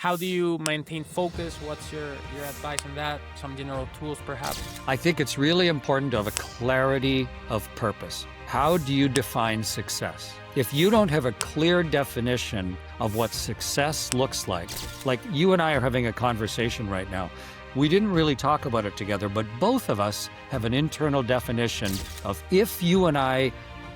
How do you maintain focus? What's your advice on that? Some general tools, perhaps? I think it's really important to have a clarity of purpose. How do you define success? If you don't have a clear definition of what success looks like you and I are having a conversation right now, we didn't really talk about it together, but both of us have an internal definition of if you and I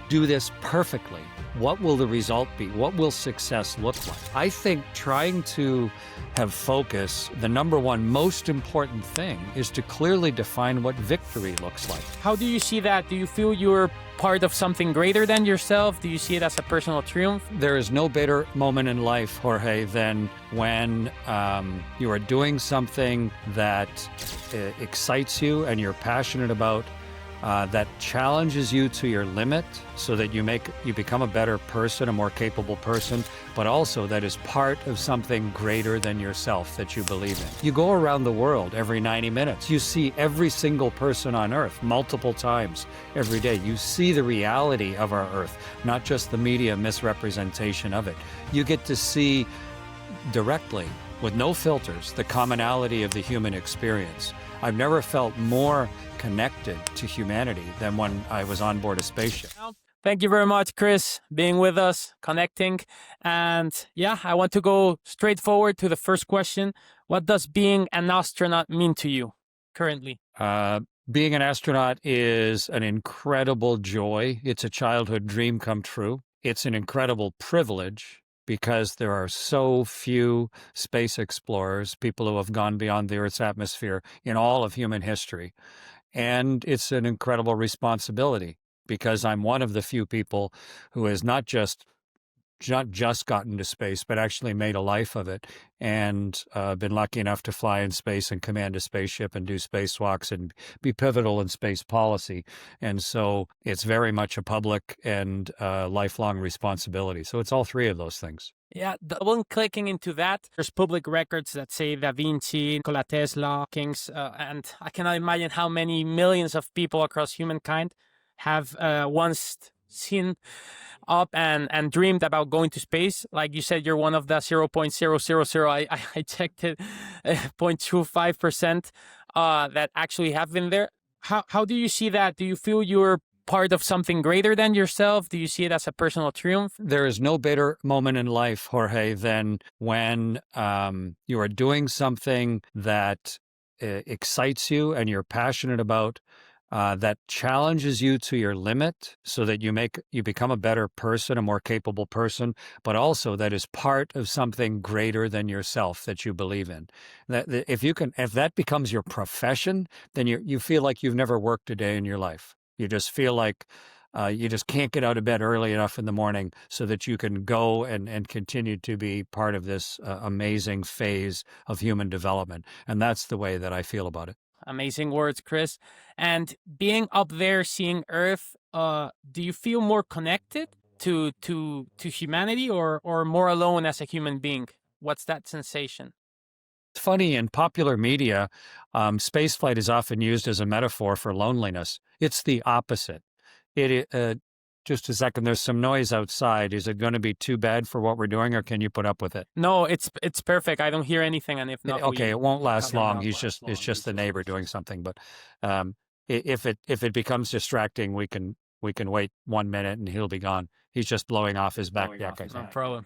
do this perfectly, what will the result be? What will success look like? I think trying to have focus, the number one most important thing is to clearly define what victory looks like. How do you see that? Do you feel you're part of something greater than yourself? Do you see it as a personal triumph? There is no better moment in life, Jorge, than when you are doing something that excites you and you're passionate about, that challenges you to your limit so that you become a better person, a more capable person, but also that is part of something greater than yourself that you believe in. You go around the world every 90 minutes. You see every single person on Earth multiple times every day. You see the reality of our Earth, not just the media misrepresentation of it. You get to see directly, with no filters, the commonality of the human experience. I've never felt more connected to humanity than when I was on board a spaceship. Thank you very much, Chris, being with us, connecting. And yeah, I want to go straight forward to the first question. What does being an astronaut mean to you currently? Being an astronaut is an incredible joy. It's a childhood dream come true. It's an incredible privilege, because there are so few space explorers, people who have gone beyond the Earth's atmosphere in all of human history. And it's an incredible responsibility, because I'm one of the few people who has not just gotten to space, but actually made a life of it, and been lucky enough to fly in space and command a spaceship and do spacewalks and be pivotal in space policy. And so it's very much a public and lifelong responsibility. So it's all three of those things. Yeah, double clicking into that, there's public records that say Da Vinci, Nikola Tesla, Kings, and I cannot imagine how many millions of people across humankind have once seen up and dreamed about going to space. Like you said, you're one of the 0.000, I checked it, 0.25% that actually have been there. How do you see that? Do you feel you're part of something greater than yourself? Do you see it as a personal triumph? There is no better moment in life, Jorge, than when you are doing something that excites you and you're passionate about, that challenges you to your limit so that you become a better person, a more capable person, but also that is part of something greater than yourself that you believe in. If that becomes your profession, then you feel like you've never worked a day in your life. You just feel like you just can't get out of bed early enough in the morning so that you can go and continue to be part of this amazing phase of human development. And that's the way that I feel about it. Amazing words, Chris. And being up there, seeing Earth, do you feel more connected to humanity or more alone as a human being? What's that sensation? It's funny, in popular media, spaceflight is often used as a metaphor for loneliness. It's the opposite. Just a second, there's some noise outside. Is it going to be too bad for what we're doing, or can you put up with it? No, it's perfect. I don't hear anything, and if not, okay, it won't last long. It's just the neighbor doing something. But if it becomes distracting, we can wait 1 minute and he'll be gone. He's just blowing off his back deck. No problem.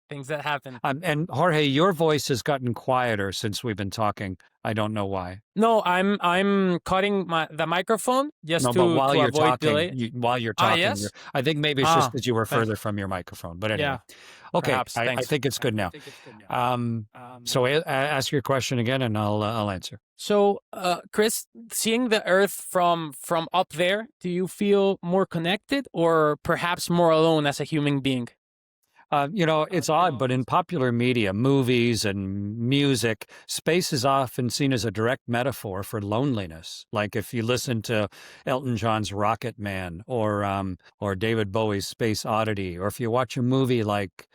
Things that happen. And Jorge, your voice has gotten quieter since we've been talking. I don't know why. No, I'm cutting the microphone just to avoid delay. While you're talking, yes? I think maybe it's just because you were further from your microphone. But anyway, yeah, okay, I think it's good now. So ask your question again, and I'll answer. So, Chris, seeing the Earth from up there, do you feel more connected or perhaps more alone as a human being? It's odd, but in popular media, movies and music, space is often seen as a direct metaphor for loneliness. Like if you listen to Elton John's Rocket Man or David Bowie's Space Oddity, or if you watch a movie like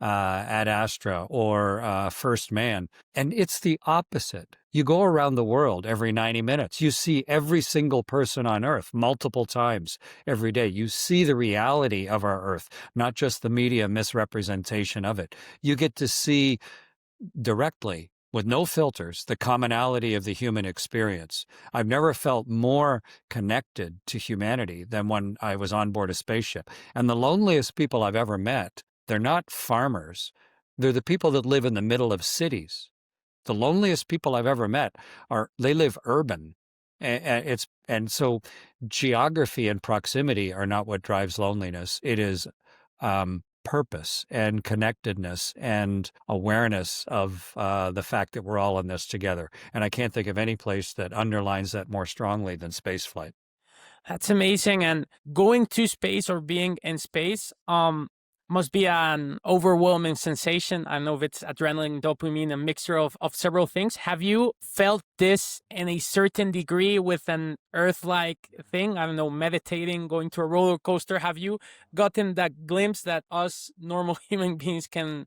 Ad Astra or First Man. And it's the opposite. You go around the world every 90 minutes. You see every single person on Earth multiple times every day. You see the reality of our Earth, not just the media misrepresentation of it. You get to see directly, with no filters, the commonality of the human experience. I've never felt more connected to humanity than when I was on board a spaceship. And the loneliest people I've ever met, they're not farmers. They're the people that live in the middle of cities. The loneliest people I've ever met they live urban. And so geography and proximity are not what drives loneliness. It is purpose and connectedness and awareness of the fact that we're all in this together. And I can't think of any place that underlines that more strongly than spaceflight. That's amazing. And going to space or being in space must be an overwhelming sensation. I don't know if it's adrenaline, dopamine, a mixture of several things. Have you felt this in a certain degree with an Earth-like thing? I don't know, meditating, going to a roller coaster. Have you gotten that glimpse that us normal human beings can?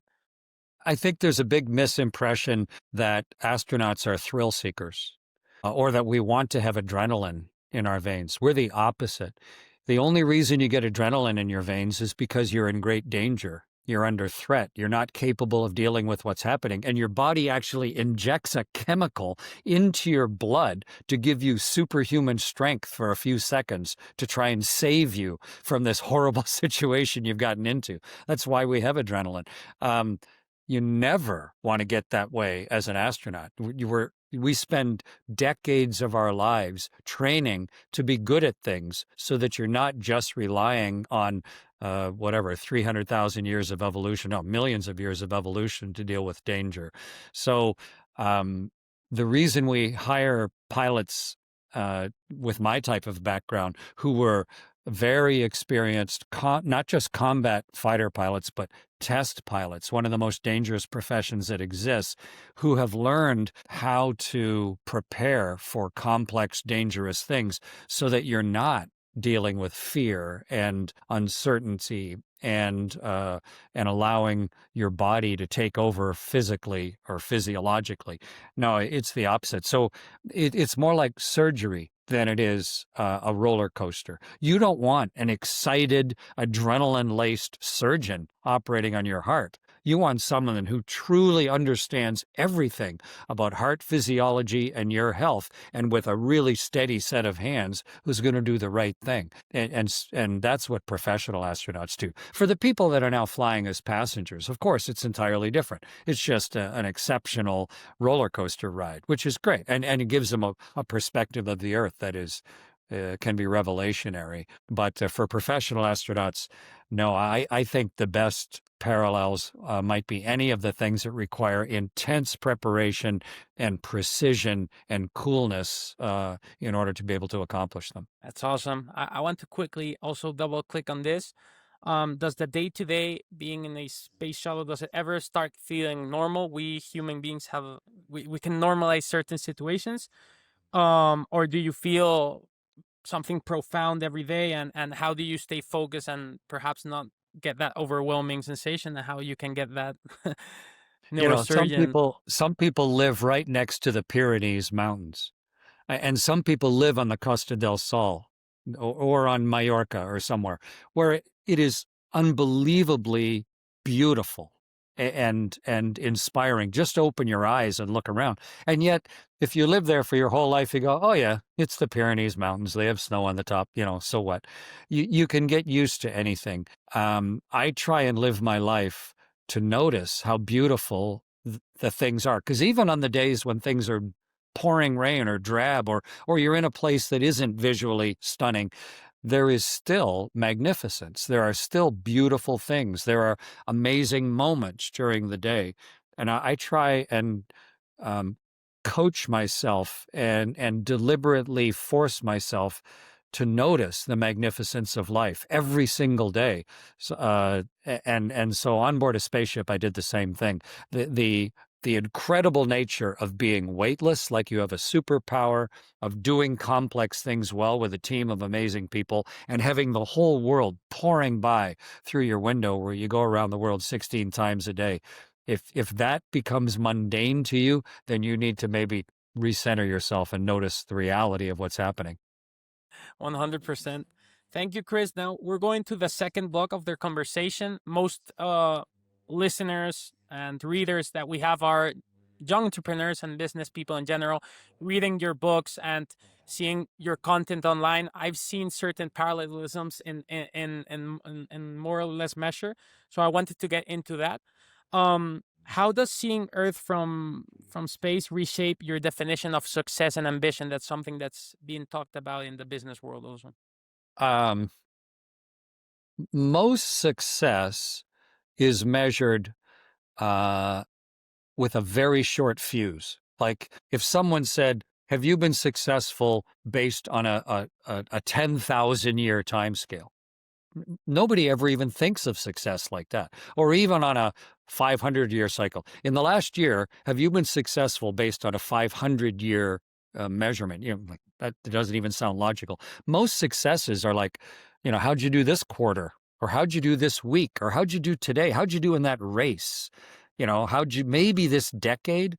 I think there's a big misimpression that astronauts are thrill seekers or that we want to have adrenaline in our veins. We're the opposite. The only reason you get adrenaline in your veins is because you're in great danger. You're under threat. You're not capable of dealing with what's happening. And your body actually injects a chemical into your blood to give you superhuman strength for a few seconds to try and save you from this horrible situation you've gotten into. That's why we have adrenaline. You never want to get that way as an astronaut. We spend decades of our lives training to be good at things so that you're not just relying on 300,000 years of evolution, no, millions of years of evolution to deal with danger. So the reason we hire pilots with my type of background who were very experienced, not just combat fighter pilots, but test pilots, one of the most dangerous professions that exists, who have learned how to prepare for complex, dangerous things so that you're not dealing with fear and uncertainty and allowing your body to take over physically or physiologically. No, it's the opposite. So it's more like surgery than it is a roller coaster. You don't want an excited, adrenaline-laced surgeon operating on your heart. You want someone who truly understands everything about heart physiology and your health, and with a really steady set of hands who's going to do the right thing. And that's what professional astronauts do. For the people that are now flying as passengers, of course, it's entirely different. It's just an exceptional roller coaster ride, which is great. And it gives them a perspective of the Earth that is can be revelationary. But for professional astronauts, no, I think the best parallels might be any of the things that require intense preparation and precision and coolness in order to be able to accomplish them. That's awesome. I want to quickly also double click on this. Does the day-to-day being in a space shuttle, does it ever start feeling normal? We human beings we can normalize certain situations. Or do you feel something profound every day, and how do you stay focused and perhaps not get that overwhelming sensation, and how you can get that neurosurgeon? Some people live right next to the Pyrenees Mountains, and some people live on the Costa del Sol or on Mallorca or somewhere where it is unbelievably beautiful and inspiring. Just open your eyes and look around. And yet, if you live there for your whole life, you go, oh yeah, it's the Pyrenees Mountains. They have snow on the top, so what? You can get used to anything. I try and live my life to notice how beautiful the things are. Because even on the days when things are pouring rain or drab, or you're in a place that isn't visually stunning, there is still magnificence. There are still beautiful things. There are amazing moments during the day. And I try and coach myself and deliberately force myself to notice the magnificence of life every single day. So, and so on board a spaceship, I did the same thing. The incredible nature of being weightless, like you have a superpower, of doing complex things well with a team of amazing people, and having the whole world pouring by through your window where you go around the world 16 times a day. If that becomes mundane to you, then you need to maybe recenter yourself and notice the reality of what's happening. 100%. Thank you, Chris. Now we're going to the second block of their conversation. Most listeners and readers that we have are young entrepreneurs and business people in general, reading your books and seeing your content online, I've seen certain parallelisms in more or less measure. So I wanted to get into that. How does seeing Earth from space reshape your definition of success and ambition? That's something that's being talked about in the business world also. Um, most success is measured with a very short fuse. Like if someone said, have you been successful based on a 10,000 year time scale? Nobody ever even thinks of success like that, or even on a 500-year cycle. In the last year, have you been successful based on a 500-year measurement? Like that doesn't even sound logical. Most successes are like, how'd you do this quarter? Or how'd you do this week? Or how'd you do today? How'd you do in that race? How'd you, maybe this decade?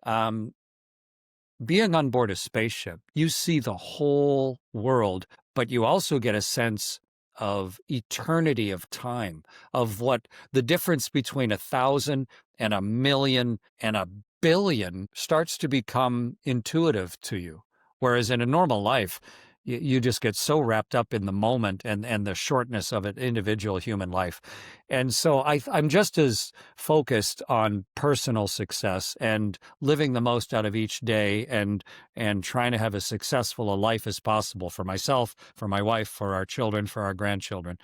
Being on board a spaceship, you see the whole world, but you also get a sense of eternity of time, of what the difference between 1,000 and 1,000,000 and 1,000,000,000 starts to become intuitive to you. Whereas in a normal life, you just get so wrapped up in the moment and the shortness of an individual human life. And so I'm just as focused on personal success and living the most out of each day and trying to have as successful a life as possible for myself, for my wife, for our children, for our grandchildren.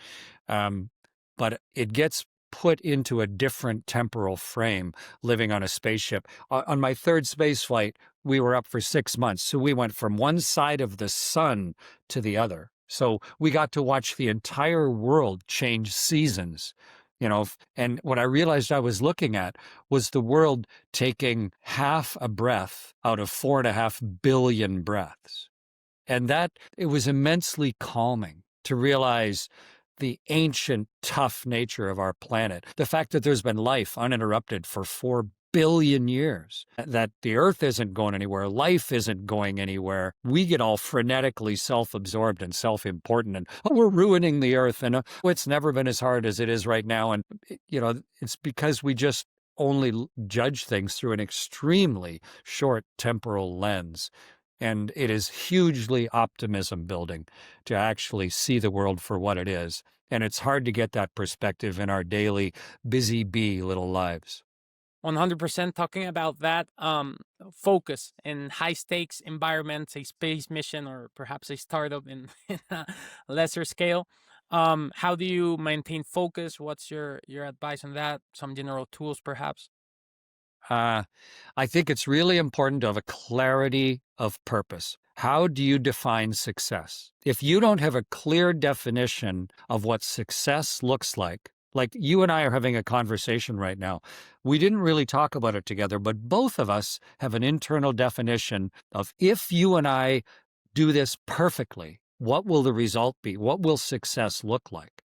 But it gets put into a different temporal frame living on a spaceship. On my third space flight, we were up for 6 months. So we went from one side of the sun to the other. So we got to watch the entire world change seasons, and what I realized I was looking at was the world taking half a breath out of 4.5 billion breaths. And it was immensely calming to realize the ancient, tough nature of our planet, the fact that there's been life uninterrupted for 4 billion years, that the Earth isn't going anywhere, life isn't going anywhere. We get all frenetically self-absorbed and self-important, and we're ruining the Earth, and it's never been as hard as it is right now. And, it's because we just only judge things through an extremely short temporal lens. And it is hugely optimism building to actually see the world for what it is. And it's hard to get that perspective in our daily busy bee little lives. 100% talking about that focus in high stakes environments, a space mission, or perhaps a startup in a lesser scale. How do you maintain focus? What's your advice on that? Some general tools, perhaps? I think it's really important to have a clarity of purpose. How do you define success? If you don't have a clear definition of what success looks like you and I are having a conversation right now, we didn't really talk about it together, but both of us have an internal definition of if you and I do this perfectly, what will the result be? What will success look like?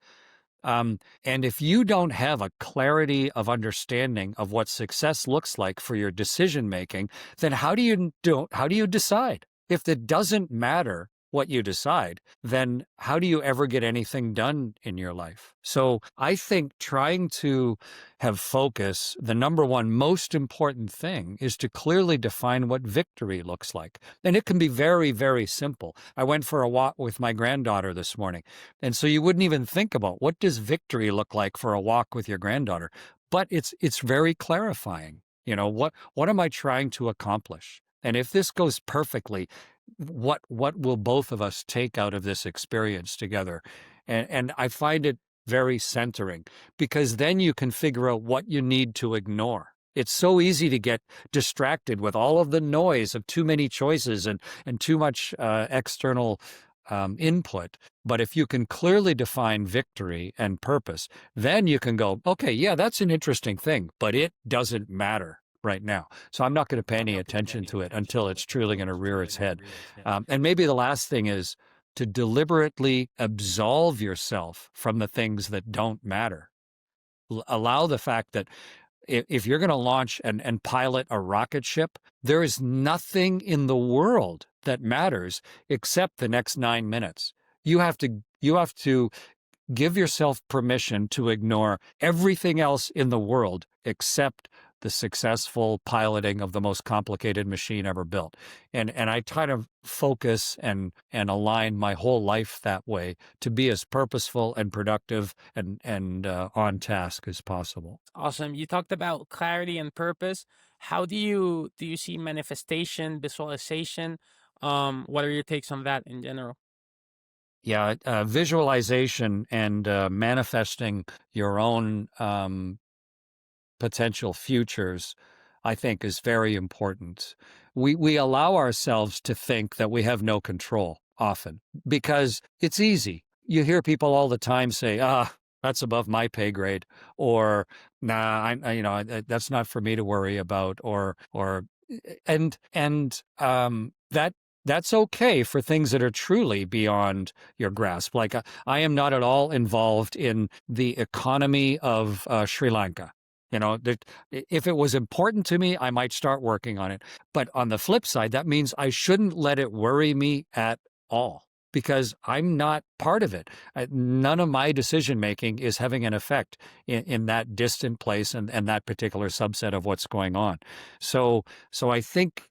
And if you don't have a clarity of understanding of what success looks like for your decision making, then how do you decide? If it doesn't matter what you decide, then how do you ever get anything done in your life? So I think trying to have focus, the number one most important thing is to clearly define what victory looks like. And it can be very, very simple. I went for a walk with my granddaughter this morning. And so you wouldn't even think about what does victory look like for a walk with your granddaughter. But it's very clarifying. What am I trying to accomplish? And if this goes perfectly, what will both of us take out of this experience together? And I find it very centering, because then you can figure out what you need to ignore. It's so easy to get distracted with all of the noise of too many choices and too much external input. But if you can clearly define victory and purpose, then you can go, okay, yeah, that's an interesting thing, but it doesn't matter right now. So I'm not going to pay any attention to it until it's truly going to rear its head. And maybe the last thing is to deliberately absolve yourself from the things that don't matter. Allow the fact that if you're going to launch and pilot a rocket ship, there is nothing in the world that matters except the next 9 minutes. You have to give yourself permission to ignore everything else in the world except the successful piloting of the most complicated machine ever built. And I try to focus and align my whole life that way to be as purposeful and productive and on task as possible. Awesome. You talked about clarity and purpose. How do you see manifestation, visualization? What are your takes on that in general? Yeah, visualization and manifesting your own potential futures, I think, is very important. We allow ourselves to think that we have no control often because it's easy. You hear people all the time say, that's above my pay grade, or nah, that's not for me to worry about, that that's okay for things that are truly beyond your grasp. Like I am not at all involved in the economy of Sri Lanka. If it was important to me, I might start working on it. But on the flip side, that means I shouldn't let it worry me at all because I'm not part of it. None of my decision-making is having an effect in that distant place and that particular subset of what's going on. So I think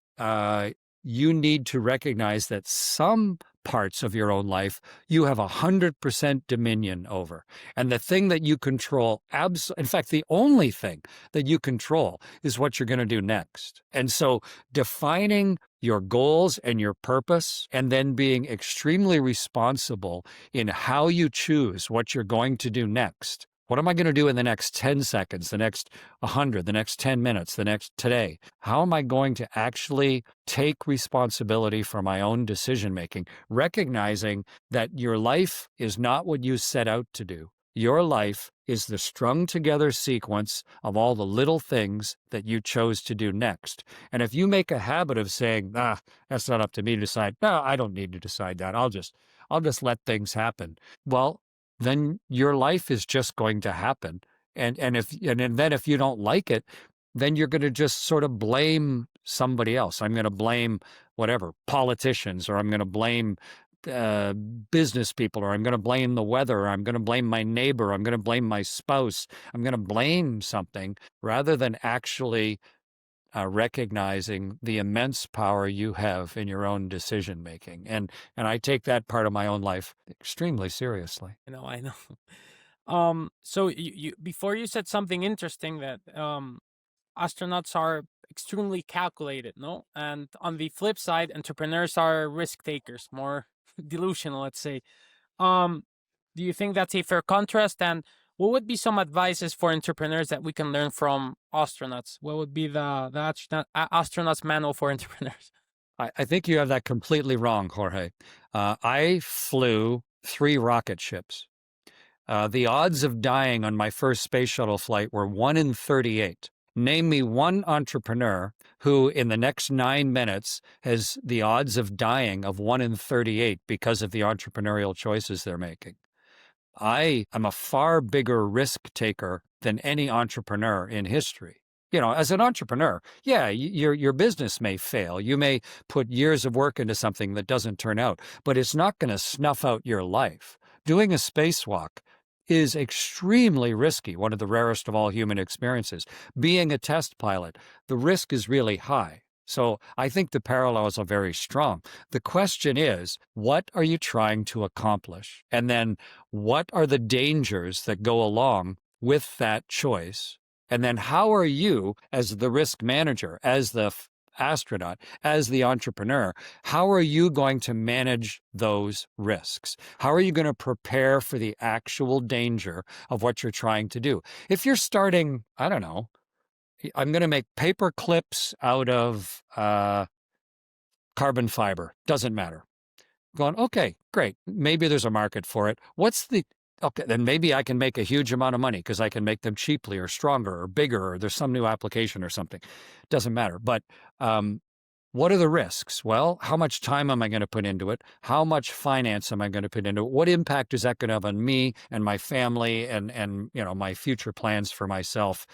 you need to recognize that some parts of your own life you have 100% dominion over. And the thing that you control, in fact, the only thing that you control is what you're going to do next. And so defining your goals and your purpose, and then being extremely responsible in how you choose what you're going to do next. What am I going to do in the next 10 seconds, the next 100, the next 10 minutes, the next today? How am I going to actually take responsibility for my own decision-making, recognizing that your life is not what you set out to do. Your life is the strung-together sequence of all the little things that you chose to do next. And if you make a habit of saying, that's not up to me to decide. No, I don't need to decide that. I'll just let things happen. Well, then your life is just going to happen. And then if you don't like it, then you're going to just sort of blame somebody else. I'm going to blame whatever, politicians, or I'm going to blame business people, or I'm going to blame the weather, or I'm going to blame my neighbor, I'm going to blame my spouse. I'm going to blame something rather than actually recognizing the immense power you have in your own decision making. And I take that part of my own life extremely seriously. I know. So you before you said something interesting that astronauts are extremely calculated, no? And on the flip side, entrepreneurs are risk takers, more delusional, let's say. Do you think that's a fair contrast? And what would be some advices for entrepreneurs that we can learn from astronauts? What would be the astronauts manual for entrepreneurs? I think you have that completely wrong, Jorge. I flew 3 rocket ships. The odds of dying on my first space shuttle flight were 1 in 38. Name me one entrepreneur who in the next 9 minutes has the odds of dying of 1 in 38 because of the entrepreneurial choices they're making. I am a far bigger risk taker than any entrepreneur in history. As an entrepreneur, yeah, your business may fail. You may put years of work into something that doesn't turn out, but it's not going to snuff out your life. Doing a spacewalk is extremely risky, one of the rarest of all human experiences. Being a test pilot, the risk is really high. So I think the parallels are very strong. The question is, what are you trying to accomplish? And then what are the dangers that go along with that choice? And then how are you, as the risk manager, as the astronaut, as the entrepreneur, how are you going to manage those risks? How are you going to prepare for the actual danger of what you're trying to do? If you're starting, I don't know, I'm going to make paper clips out of carbon fiber. Doesn't matter. Going, okay, great. Maybe there's a market for it. Okay, then maybe I can make a huge amount of money because I can make them cheaply or stronger or bigger, or there's some new application or something. Doesn't matter. But what are the risks? Well, how much time am I going to put into it? How much finance am I going to put into it? What impact is that going to have on me and my family and my future plans for myself?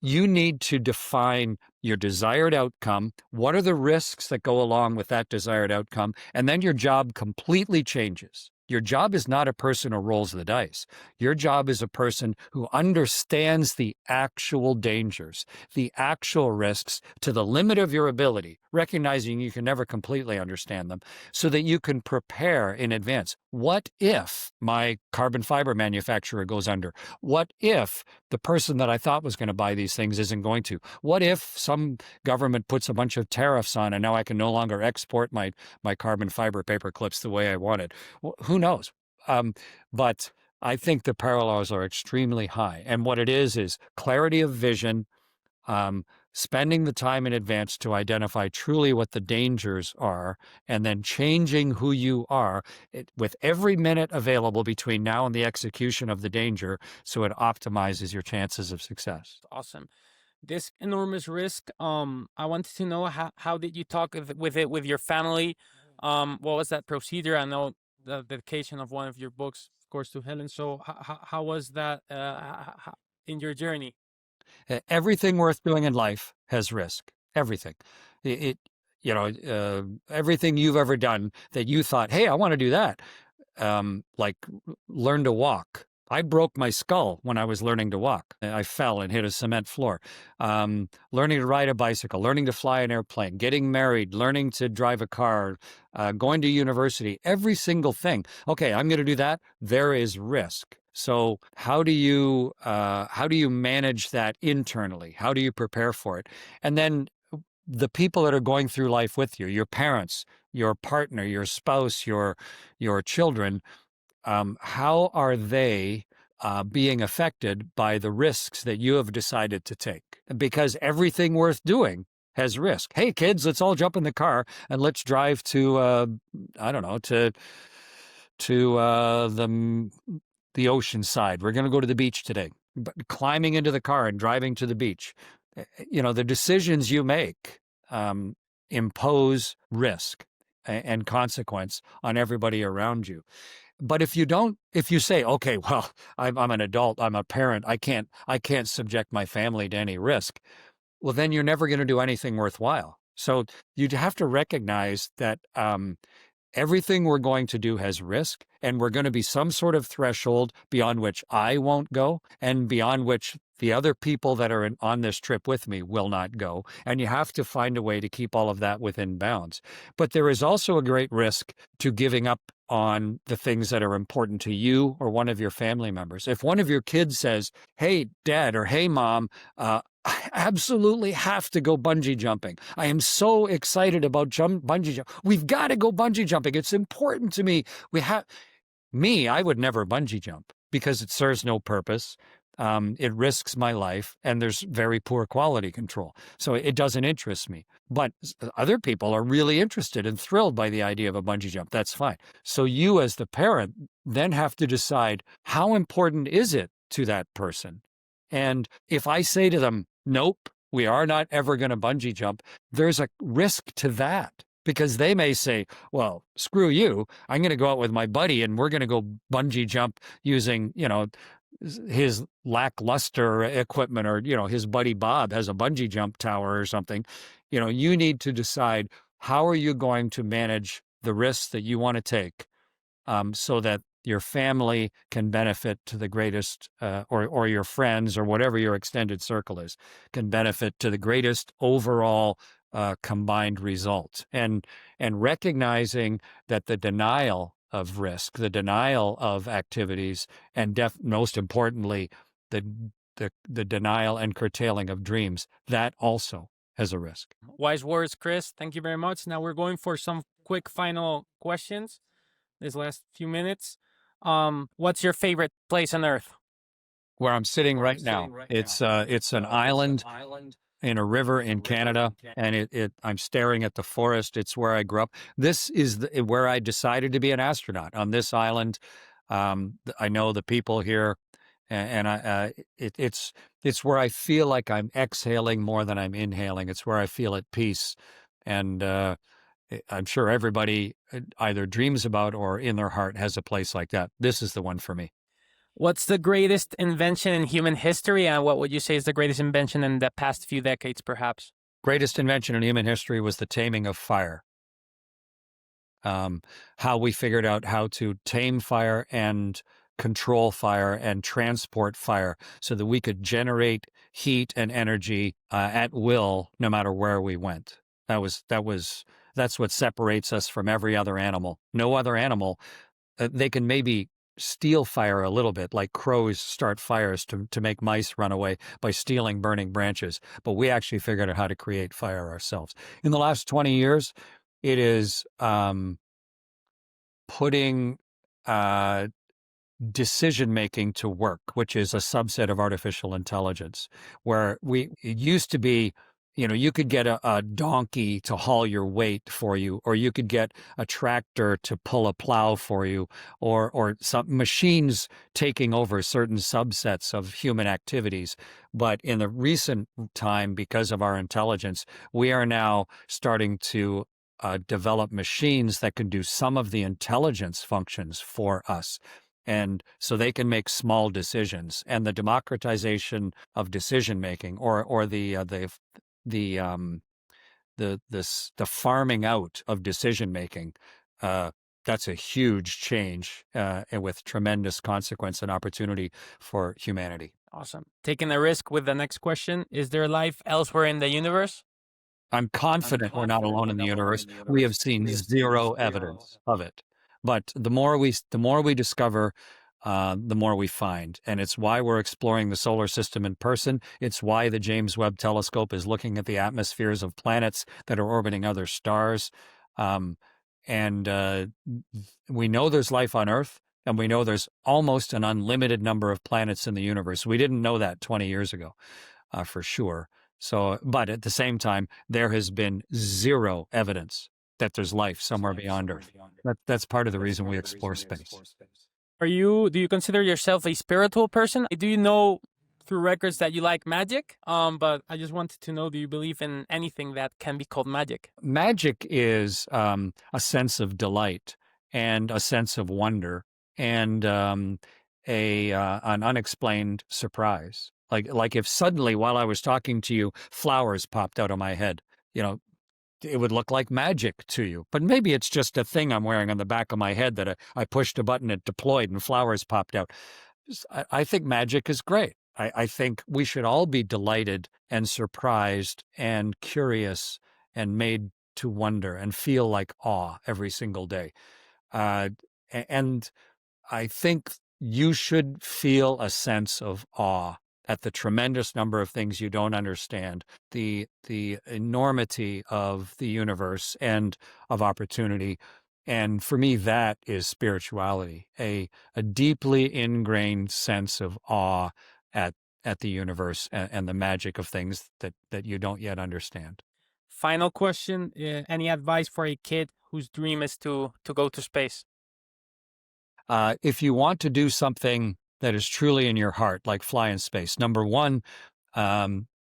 You need to define your desired outcome. What are the risks that go along with that desired outcome? And then your job completely changes. Your job is not a person who rolls the dice. Your job is a person who understands the actual dangers, the actual risks to the limit of your ability, recognizing you can never completely understand them, so that you can prepare in advance. What if my carbon fiber manufacturer goes under? What if the person that I thought was going to buy these things isn't going to? What if some government puts a bunch of tariffs on and now I can no longer export my carbon fiber paper clips the way I wanted? Well, who knows? But I think the parallels are extremely high. And what it is clarity of vision, spending the time in advance to identify truly what the dangers are, and then changing who you are with every minute available between now and the execution of the danger, so it optimizes your chances of success. Awesome. This enormous risk, I wanted to know how did you talk with it with your family? What was that procedure? I know the dedication of one of your books, of course, to Helen. So how was that in your journey? Everything worth doing in life has risk. Everything. Everything you've ever done that you thought, hey, I want to do that. Like learn to walk. I broke my skull when I was learning to walk. I fell and hit a cement floor. Learning to ride a bicycle, learning to fly an airplane, getting married, learning to drive a car, going to university, every single thing. Okay, I'm going to do that. There is risk. So how do you manage that internally? How do you prepare for it? And then the people that are going through life with you, your parents, your partner, your spouse, your children, how are they being affected by the risks that you have decided to take? Because everything worth doing has risk. Hey, kids, let's all jump in the car and let's drive to, the ocean side. We're going to go to the beach today. But climbing into the car and driving to the beach, the decisions you make impose risk and consequence on everybody around you. But if you say, okay, well, I'm an adult, I'm a parent, I can't subject my family to any risk, well, then you're never going to do anything worthwhile. So you have to recognize that everything we're going to do has risk, and we're going to be some sort of threshold beyond which I won't go, and beyond which the other people that are on this trip with me will not go. And you have to find a way to keep all of that within bounds. But there is also a great risk to giving up on the things that are important to you or one of your family members. If one of your kids says, hey, Dad, or hey, Mom, I absolutely have to go bungee jumping. I am so excited about bungee jumping. We've got to go bungee jumping. It's important to me. I would never bungee jump because it serves no purpose. It risks my life, and there's very poor quality control. So it doesn't interest me. But other people are really interested and thrilled by the idea of a bungee jump. That's fine. So you as the parent then have to decide, how important is it to that person? And if I say to them, nope, we are not ever going to bungee jump, there's a risk to that. Because they may say, well, screw you, I'm going to go out with my buddy and we're going to go bungee jump using, his lackluster equipment, or, his buddy Bob has a bungee jump tower or something. You need to decide, how are you going to manage the risks that you want to take so that your family can benefit to the greatest, or your friends or whatever your extended circle is, can benefit to the greatest overall combined result. And recognizing that the denial of risk, the denial of activities, and most importantly, the denial and curtailing of dreams, that also has a risk. Wise words, Chris. Thank you very much. Now we're going for some quick final questions. This last few minutes. What's your favorite place on Earth? Where I'm sitting right now. It's an island in a river in Canada, and I'm staring at the forest. It's where I grew up. This is where I decided to be an astronaut, on this island. I know the people here, and it's where I feel like I'm exhaling more than I'm inhaling. It's where I feel at peace, and I'm sure everybody either dreams about or in their heart has a place like that. This is the one for me. What's the greatest invention in human history, and what would you say is the greatest invention in the past few decades, perhaps? Greatest invention in human history was the taming of fire. how we figured out how to tame fire and control fire and transport fire so that we could generate heat and energy at will, no matter where we went. That's what separates us from every other animal. No other animal, they can maybe steal fire a little bit, like crows start fires to make mice run away by stealing burning branches. But we actually figured out how to create fire ourselves. In the last 20 years, it is putting decision-making to work, which is a subset of artificial intelligence, where it used to be, you could get a donkey to haul your weight for you, or you could get a tractor to pull a plow for you, or some machines taking over certain subsets of human activities. But in the recent time, because of our intelligence, we are now starting to develop machines that can do some of the intelligence functions for us. And so they can make small decisions, and the democratization of decision making, or the farming out of decision making, that's a huge change, and with tremendous consequence and opportunity for humanity. Awesome. Taking a risk with the next question: is there life elsewhere in the universe? I'm confident we're not alone in the universe. We have seen zero evidence of it. But the more we discover, the more we find. And it's why we're exploring the solar system in person. It's why the James Webb Telescope is looking at the atmospheres of planets that are orbiting other stars. And we know there's life on Earth, and we know there's almost an unlimited number of planets in the universe. We didn't know that 20 years ago, for sure. So, but at the same time, there has been zero evidence that there's life somewhere beyond Earth. That's part of the reason we explore space. Do you consider yourself a spiritual person? Do you know through records that you like magic? But I just wanted to know, do you believe in anything that can be called magic? Magic is a sense of delight and a sense of wonder and an unexplained surprise. Like if suddenly, while I was talking to you, flowers popped out of my head, it would look like magic to you. But maybe it's just a thing I'm wearing on the back of my head that I pushed a button, it deployed, and flowers popped out. I think magic is great. I think we should all be delighted and surprised and curious and made to wonder and feel like awe every single day. And I think you should feel a sense of awe at the tremendous number of things you don't understand, the enormity of the universe and of opportunity. And for me, that is spirituality, a deeply ingrained sense of awe at the universe and the magic of things that you don't yet understand. Final question, any advice for a kid whose dream is to go to space? If you want to do something that is truly in your heart, like fly in space, number one,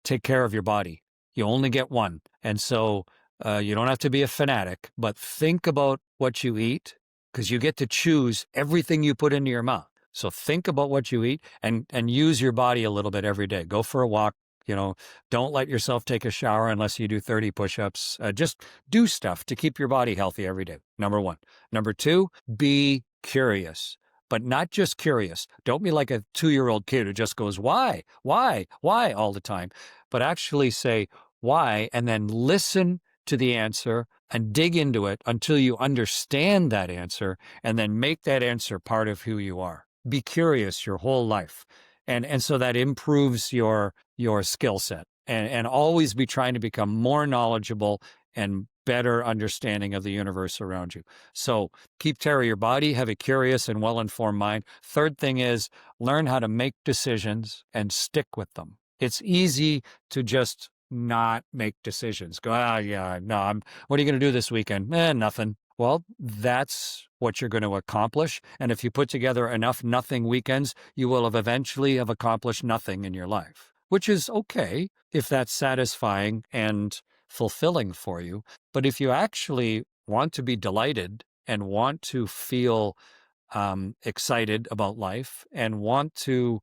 take care of your body. You only get one. And so you don't have to be a fanatic, but think about what you eat, because you get to choose everything you put into your mouth. So think about what you eat and use your body a little bit every day. Go for a walk. Don't let yourself take a shower unless you do 30 push-ups. Just do stuff to keep your body healthy every day. Number one. Number two, be curious, but not just curious. Don't be like a 2-year-old kid who just goes, why all the time, but actually say why, and then listen to the answer and dig into it until you understand that answer, and then make that answer part of who you are. Be curious your whole life. And so that improves your skill set, and always be trying to become more knowledgeable and better understanding of the universe around you. So keep care of your body, have a curious and well-informed mind. Third thing is learn how to make decisions and stick with them. It's easy to just not make decisions. Go, what are you going to do this weekend? Nothing. Well, that's what you're going to accomplish. And if you put together enough nothing weekends, you will eventually have accomplished nothing in your life, which is okay if that's satisfying and fulfilling for you. But if you actually want to be delighted and want to feel excited about life and want to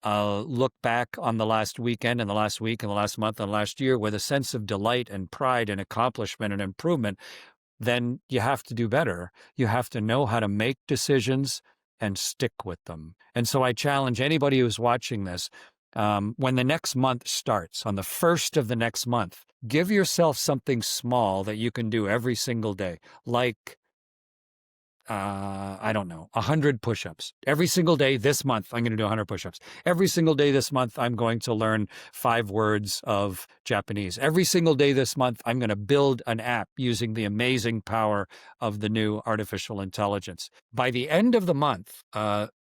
look back on the last weekend and the last week and the last month and the last year with a sense of delight and pride and accomplishment and improvement, then you have to do better. You have to know how to make decisions and stick with them. And so I challenge anybody who's watching this, when the next month starts, on the first of the next month, give yourself something small that you can do every single day, like I don't know, 100 push-ups. Every single day this month, I'm going to do 100 push-ups. Every single day this month, I'm going to learn 5 words of Japanese. Every single day this month, I'm going to build an app using the amazing power of the new artificial intelligence. By the end of the month,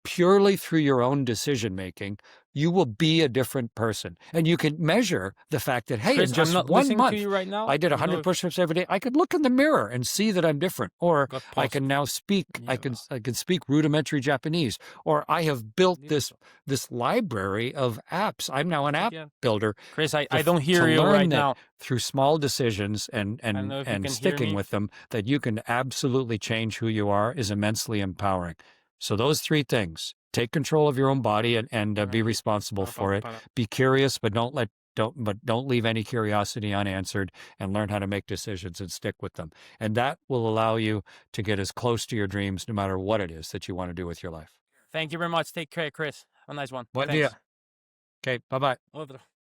purely through your own decision-making, you will be a different person. And you can measure the fact that, hey, Chris, in just I'm not 1 listening month, to you right now. I did I don't know 100 if push-ups every day. I could look in the mirror and see that I'm different. Or got I paused. can now speak. I can speak rudimentary Japanese. Or I have built this library of apps. I'm now an app builder. Chris, I don't hear to you learn right that now. through small decisions I don't know if you and can hear sticking me. with them, that you can absolutely change who you are is immensely empowering. So those 3 things: take control of your own body and be responsible for it. Be curious, but don't leave any curiosity unanswered, and learn how to make decisions and stick with them. And that will allow you to get as close to your dreams, no matter what it is that you want to do with your life. Thank you very much. Take care, Chris. Have a nice one. Buen Thanks. día. Okay, bye-bye. Otro.